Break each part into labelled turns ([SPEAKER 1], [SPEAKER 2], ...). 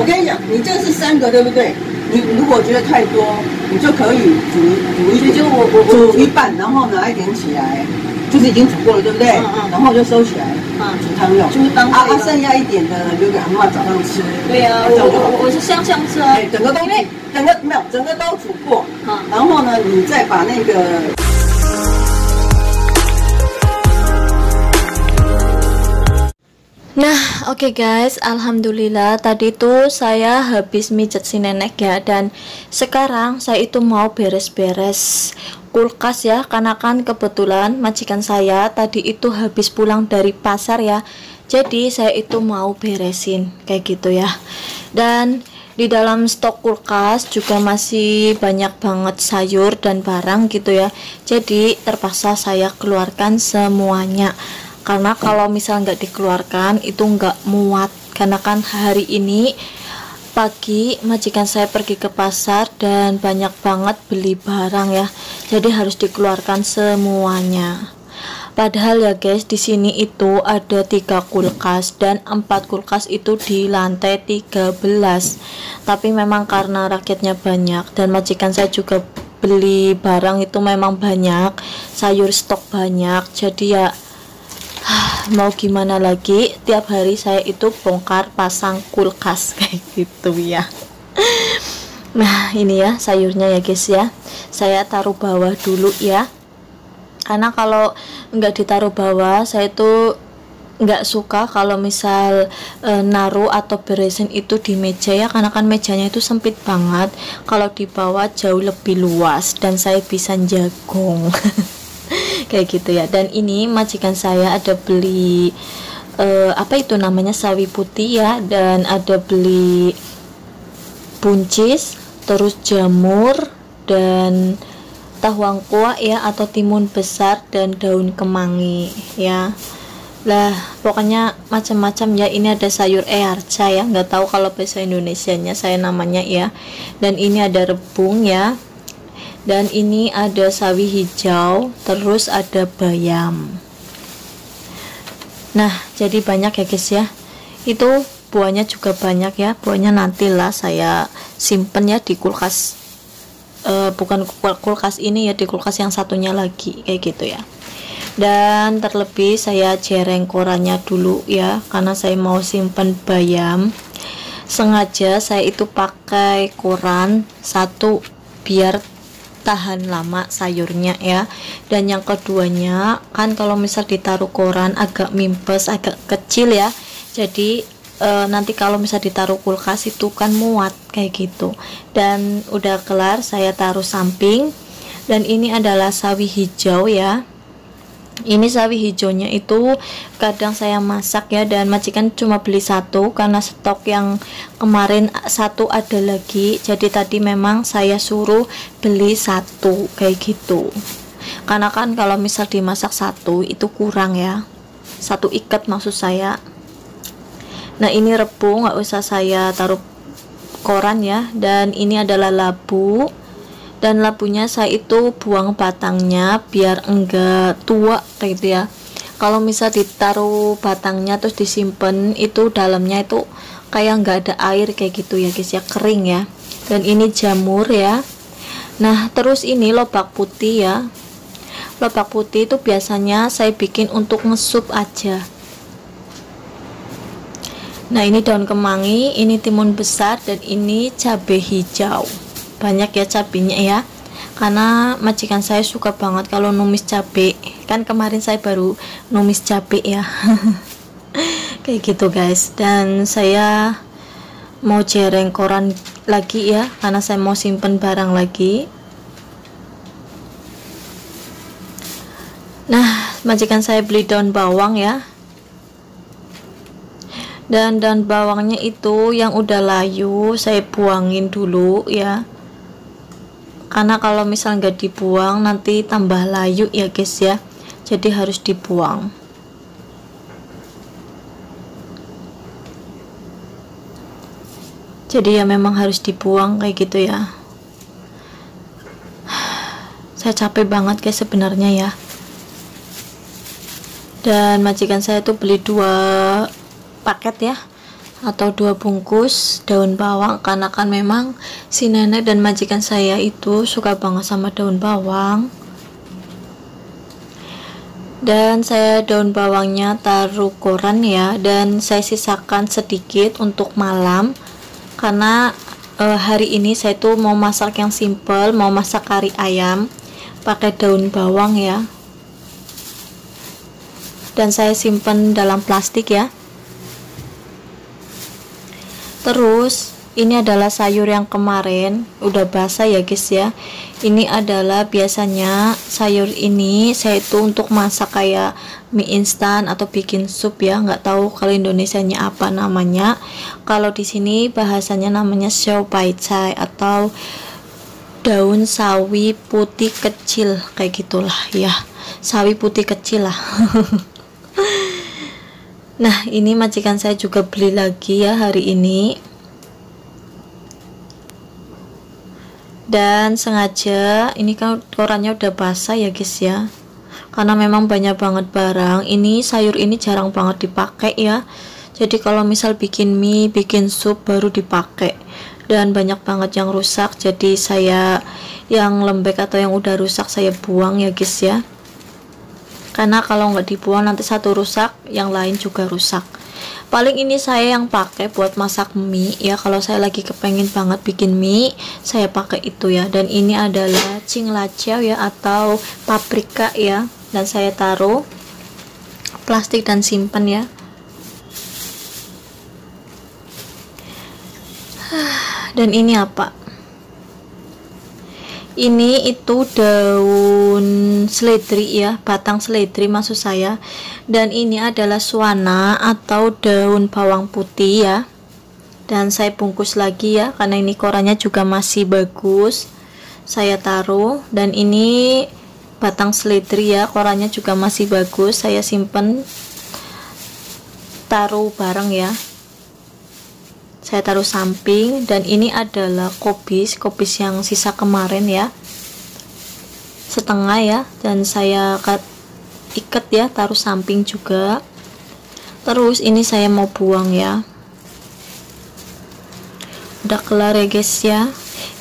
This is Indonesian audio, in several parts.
[SPEAKER 1] 跟你讲，你这是3个，对不对？你如果觉得太多，你就可以煮一半，然后拿一点起来，就是已经煮过了，对不对？然后就收起来，煮汤用。就是当剩下一点的留给阿嬷早上吃。
[SPEAKER 2] 对呀，我是香吃啊。
[SPEAKER 1] 整个都煮过。然后呢，你再把那个。
[SPEAKER 3] Nah, oke guys, alhamdulillah tadi tuh saya habis mijet si nenek ya, dan sekarang saya itu mau beres-beres kulkas ya, karena kan kebetulan majikan saya tadi itu habis pulang dari pasar ya, jadi saya itu mau beresin kayak gitu ya. Dan di dalam stok kulkas juga masih banyak banget sayur dan barang gitu ya, jadi terpaksa saya keluarkan semuanya. Karena kalau misal nggak dikeluarkan itu nggak muat, karena kan hari ini pagi majikan saya pergi ke pasar dan banyak banget beli barang ya, jadi harus dikeluarkan semuanya. Padahal ya guys, di sini itu ada 3 kulkas dan 4 kulkas itu di lantai 13. Tapi memang karena rakyatnya banyak dan majikan saya juga beli barang itu memang banyak, sayur stok banyak, jadi ya mau gimana lagi, tiap hari saya itu bongkar pasang kulkas kayak gitu ya. Nah ini ya sayurnya ya guys ya, saya taruh bawah dulu ya, karena kalau nggak ditaruh bawah saya itu nggak suka kalau misal naruh atau beresin itu di meja ya, karena kan mejanya itu sempit banget, kalau di bawah jauh lebih luas dan saya bisa jagong. Kayak gitu ya. Dan ini majikan saya ada beli apa itu namanya, sawi putih ya, dan ada beli buncis, terus jamur dan tawang kuah ya, atau timun besar dan daun kemangi ya. Lah pokoknya macam-macam ya. Ini ada sayur arca ya, nggak tahu kalau bahasa Indonesianya saya namanya ya. Dan ini ada rebung ya, dan ini ada sawi hijau, terus ada bayam. Nah jadi banyak ya guys ya. Itu buahnya juga banyak ya, buahnya nantilah saya simpen ya di kulkas, bukan kulkas ini ya, di kulkas yang satunya lagi kayak gitu ya. Dan terlebih saya jereng korannya dulu ya, karena saya mau simpen bayam. Sengaja saya itu pakai koran satu biar tahan lama sayurnya ya. Dan yang keduanya kan kalau misal ditaruh koran agak mimpes, agak kecil ya, jadi nanti kalau misal ditaruh kulkas itu kan muat kayak gitu. Dan udah kelar saya taruh samping. Dan ini adalah sawi hijau ya. Ini sawi hijaunya itu kadang saya masak ya, dan majikan cuma beli 1 karena stok yang kemarin 1 ada lagi, jadi tadi memang saya suruh beli 1 kayak gitu, karena kan kalau misal dimasak 1 itu kurang ya, 1 ikat maksud saya. Nah ini rebung, nggak usah saya taruh koran ya. Dan ini adalah labu, dan labunya saya itu buang batangnya biar enggak tua kayak gitu ya. Kalau misal ditaruh batangnya terus disimpan itu dalamnya itu kayak nggak ada air kayak gitu ya guys ya, kering ya. Dan ini jamur ya. Nah terus ini lobak putih ya. Lobak putih itu biasanya saya bikin untuk ngesup aja. Nah ini daun kemangi, ini timun besar, dan ini cabai hijau. Banyak ya cabenya ya, karena majikan saya suka banget kalau numis cabai. Kan kemarin saya baru numis cabai ya. Kayak gitu guys. Dan saya mau jereng koran lagi ya, karena saya mau simpen barang lagi. Nah majikan saya beli daun bawang ya, dan daun bawangnya itu yang udah layu saya buangin dulu ya, karena kalau misal nggak dibuang nanti tambah layu ya guys ya, jadi harus dibuang. Jadi ya memang harus dibuang kayak gitu ya. Saya capek banget guys sebenarnya ya. Dan majikan saya tuh beli 2 paket ya, atau 2 bungkus daun bawang, karena kan memang si nenek dan majikan saya itu suka banget sama daun bawang. Dan saya daun bawangnya taruh koran ya, dan saya sisakan sedikit untuk malam, karena hari ini saya tuh mau masak yang simple, mau masak kari ayam pakai daun bawang ya. Dan saya simpan dalam plastik ya. Terus ini adalah sayur yang kemarin udah basah ya guys ya. Ini adalah biasanya sayur ini saya itu untuk masak kayak mie instan atau bikin sup ya. Nggak tahu kalau Indonesianya apa namanya. Kalau di sini bahasanya namanya siau pai cai atau daun sawi putih kecil, kayak gitulah ya, sawi putih kecil lah. Nah, ini majikan saya juga beli lagi ya hari ini. Dan sengaja ini kan korannya udah basah ya guys ya, karena memang banyak banget barang. Ini sayur ini jarang banget dipakai ya, jadi kalau misal bikin mie, bikin sup baru dipakai. Dan banyak banget yang rusak, jadi saya yang lembek atau yang udah rusak saya buang ya guys ya, karena kalau nggak dibuang nanti satu rusak yang lain juga rusak. Paling ini saya yang pakai buat masak mie ya, kalau saya lagi kepengen banget bikin mie saya pakai itu ya. Dan ini adalah cinglacao ya atau paprika ya, dan saya taruh plastik dan simpan ya. Dan ini apa? Ini itu daun seledri ya, batang seledri maksud saya. Dan ini adalah suana atau daun bawang putih ya. Dan saya bungkus lagi ya, karena ini korannya juga masih bagus. Saya taruh, dan ini batang seledri ya, korannya juga masih bagus. Saya simpen, taruh bareng ya. Saya taruh samping. Dan ini adalah kobis yang sisa kemarin ya, setengah ya, dan saya ikat ya, taruh samping juga. Terus ini saya mau buang ya, udah kelar ya guys ya.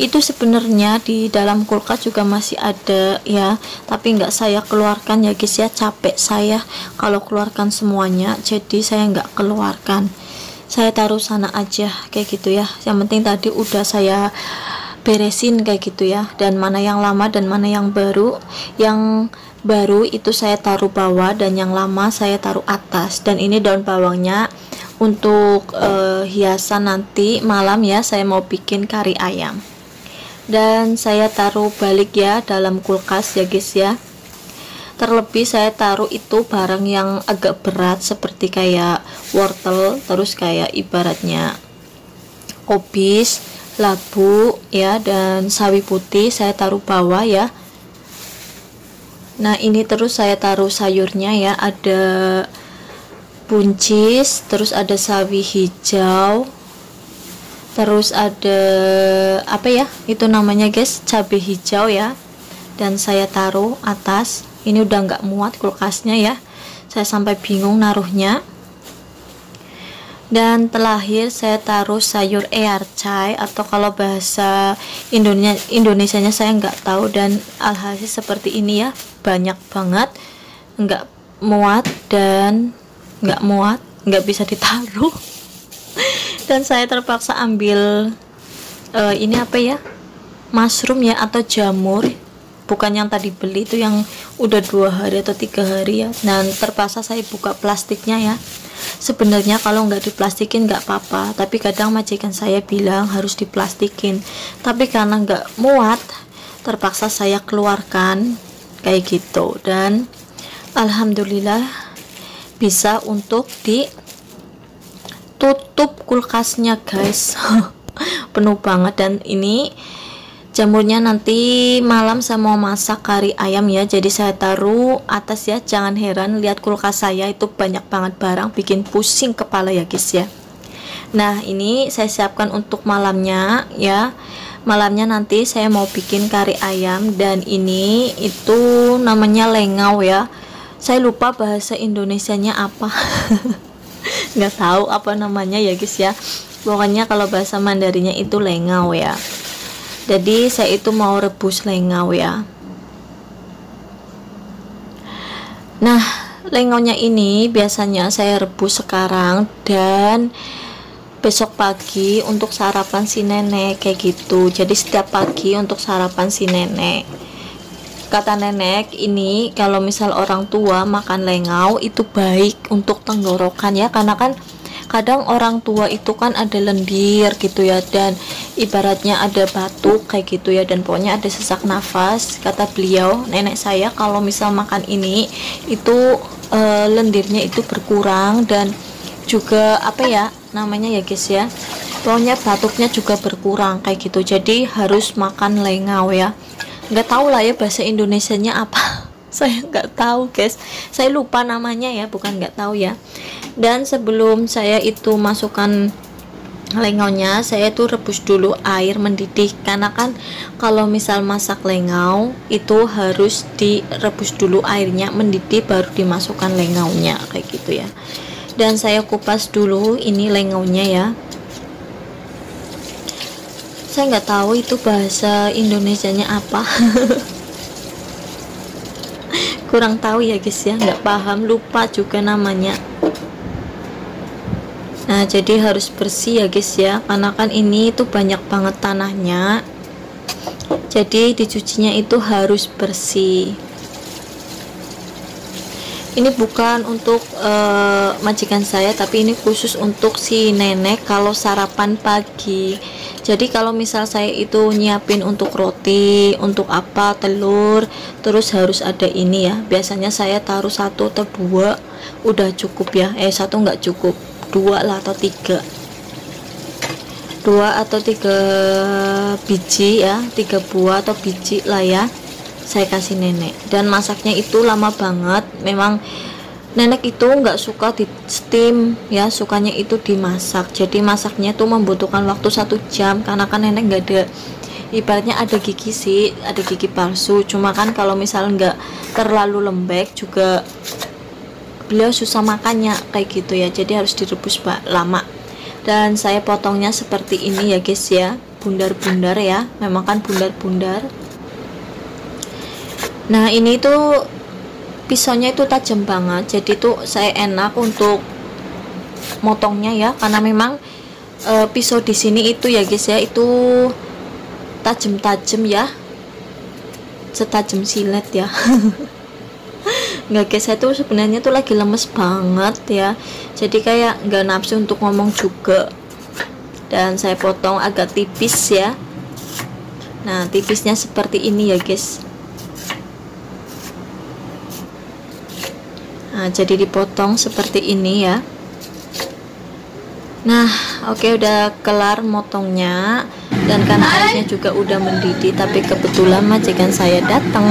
[SPEAKER 3] Itu sebenarnya di dalam kulkas juga masih ada ya, tapi nggak saya keluarkan ya guys ya, capek saya kalau keluarkan semuanya, jadi saya nggak keluarkan, saya taruh sana aja kayak gitu ya. Yang penting tadi udah saya beresin kayak gitu ya, dan mana yang lama dan mana yang baru. Yang baru itu saya taruh bawah, dan yang lama saya taruh atas. Dan ini daun bawangnya untuk hiasan nanti malam ya, saya mau bikin kari ayam. Dan saya taruh balik ya dalam kulkas ya guys ya. Terlebih saya taruh itu barang yang agak berat seperti kayak wortel, terus kayak ibaratnya kobis, labu ya, dan sawi putih saya taruh bawah ya. Nah, ini terus saya taruh sayurnya ya, ada buncis, terus ada sawi hijau, terus ada apa ya itu namanya guys, cabai hijau ya, dan saya taruh atas. Ini udah nggak muat kulkasnya ya, saya sampai bingung naruhnya. Dan terakhir saya taruh sayur earcai, atau kalau bahasa Indonesianya saya nggak tahu. Dan alhasil seperti ini ya, banyak banget, nggak muat dan nggak bisa ditaruh. Dan saya terpaksa ambil ini apa ya, mushroom ya atau jamur, bukan yang tadi beli itu yang udah 2 hari atau 3 hari ya. Dan terpaksa saya buka plastiknya ya. Sebenarnya kalau nggak diplastikin nggak apa-apa, tapi kadang majikan saya bilang harus diplastikin, tapi karena nggak muat terpaksa saya keluarkan kayak gitu. Dan alhamdulillah bisa untuk ditutup kulkasnya guys. Penuh banget. Dan ini jamurnya nanti malam saya mau masak kari ayam ya, jadi saya taruh atas ya. Jangan heran lihat kulkas saya itu banyak banget barang, bikin pusing kepala ya guys ya. Nah, ini saya siapkan untuk malamnya ya. Malamnya nanti saya mau bikin kari ayam, dan ini itu namanya lengau ya, saya lupa bahasa Indonesianya apa. nggak tahu apa namanya ya guys ya. Pokoknya kalau bahasa Mandarinnya itu lengau ya. Jadi saya itu mau rebus lengau ya. Nah, lengaunya ini biasanya saya rebus sekarang dan besok pagi untuk sarapan si nenek kayak gitu. Jadi setiap pagi untuk sarapan si nenek. Kata nenek ini kalau misal orang tua makan lengau itu baik untuk tenggorokan ya, karena kan kadang orang tua itu kan ada lendir gitu ya, dan ibaratnya ada batuk kayak gitu ya, dan pokoknya ada sesak nafas. Kata beliau, nenek saya, kalau misal makan ini itu lendirnya itu berkurang, dan juga apa ya namanya ya guys ya, pokoknya batuknya juga berkurang kayak gitu. Jadi harus makan lengau ya. Nggak tahu lah ya bahasa Indonesianya apa. Saya nggak tahu guys, saya lupa namanya ya, bukan nggak tahu ya. Dan sebelum saya itu masukkan lengaunya, saya itu rebus dulu air mendidih, karena kan kalau misal masak lengau itu harus direbus dulu airnya mendidih baru dimasukkan lengaunya kayak gitu ya. Dan saya kupas dulu ini lengaunya ya. Saya nggak tahu itu bahasa Indonesianya apa. Kurang tahu ya guys ya, nggak paham, lupa juga namanya. Nah, jadi harus bersih ya guys ya, karena kan ini tuh banyak banget tanahnya, jadi dicucinya itu harus bersih. Ini bukan untuk majikan saya, tapi ini khusus untuk si nenek kalau sarapan pagi. Jadi kalau misal saya itu nyiapin untuk roti, untuk apa, telur, terus harus ada ini ya. Biasanya saya taruh 1 atau 2 udah cukup ya. 1 nggak cukup, 2 lah atau 3. 2 atau 3 biji ya, 3 buah atau biji lah ya. Saya kasih nenek, dan masaknya itu lama banget. Memang nenek itu nggak suka di steam ya, sukanya itu dimasak. Jadi masaknya tuh membutuhkan waktu 1 jam, karena kan nenek nggak ada, ibaratnya ada gigi sih, ada gigi palsu. Cuma kan kalau misal nggak terlalu lembek juga beliau susah makannya kayak gitu ya, jadi harus direbus lama. Dan saya potongnya seperti ini ya guys ya, bundar-bundar ya, memang kan bundar-bundar. Nah, ini tuh pisaunya itu tajam banget, jadi tuh saya enak untuk motongnya ya, karena memang pisau di sini itu ya guys ya, itu tajam-tajam ya, setajam silet ya. Nggak guys, saya tuh sebenarnya tuh lagi lemes banget ya, jadi kayak nggak nafsu untuk ngomong juga. Dan saya potong agak tipis ya. Nah, tipisnya seperti ini ya guys. Nah, jadi dipotong seperti ini ya. Nah, oke, udah kelar motongnya, dan karena airnya juga udah mendidih, tapi kebetulan majikan saya datang.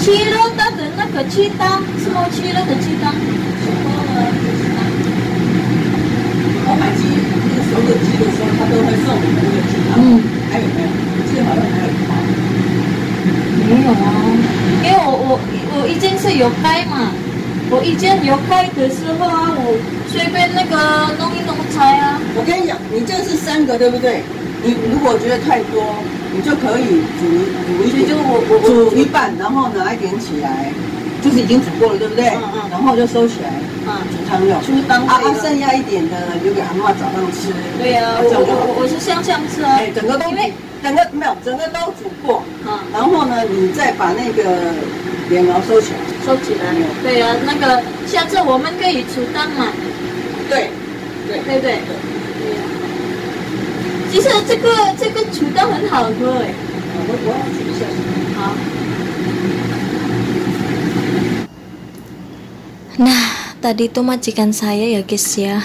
[SPEAKER 2] 7乐的那个鸡蛋，是吗？7乐的鸡蛋，
[SPEAKER 1] 我买鸡，那个熟的鸡的时候，他都会送你们那个鸡汤。还有没有？我记得好像还有一包。
[SPEAKER 2] 没有啊，因为我已经是有开嘛。我以前有开的时候啊，我随便那个弄一弄菜啊。
[SPEAKER 1] 我跟你讲，你这是3个对不对？你如果觉得太多，你就可以煮一点，就煮一半，然后拿一点起来，就是已经煮过了，对不对？然后就收起来，煮汤料。
[SPEAKER 2] 煮汤料。
[SPEAKER 1] 剩下一点的留给阿嬷早上吃。
[SPEAKER 2] 对呀，我是像这样吃啊。
[SPEAKER 1] 整个都没有，整个都煮过。然后呢，你再把那个莲藕收起来。
[SPEAKER 2] 收起来。对呀，那个下次我们可以煮汤嘛。
[SPEAKER 1] 对。
[SPEAKER 2] 其实这个煮汤很好喝哎。
[SPEAKER 1] 我要煮一下。
[SPEAKER 2] 好。
[SPEAKER 3] Nah, tadi itu majikan saya ya guys ya.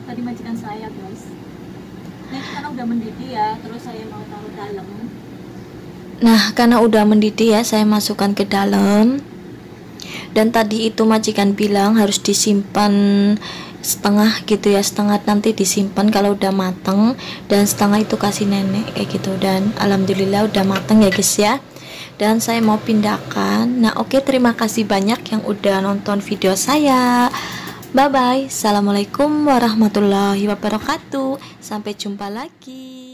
[SPEAKER 2] Tadi majikan saya guys. Ini karena udah mendidih ya, terus saya mau taruh dalam.
[SPEAKER 3] Nah, karena udah mendidih ya, saya masukkan ke dalam. Dan tadi itu majikan bilang harus disimpan setengah gitu ya, setengah nanti disimpan kalau udah mateng, dan setengah itu kasih nenek kayak gitu. Dan alhamdulillah udah mateng ya guys ya. Dan saya mau pindahkan. Nah, oke, terima kasih banyak yang udah nonton video saya. Bye bye. Assalamualaikum warahmatullahi wabarakatuh. Sampai jumpa lagi.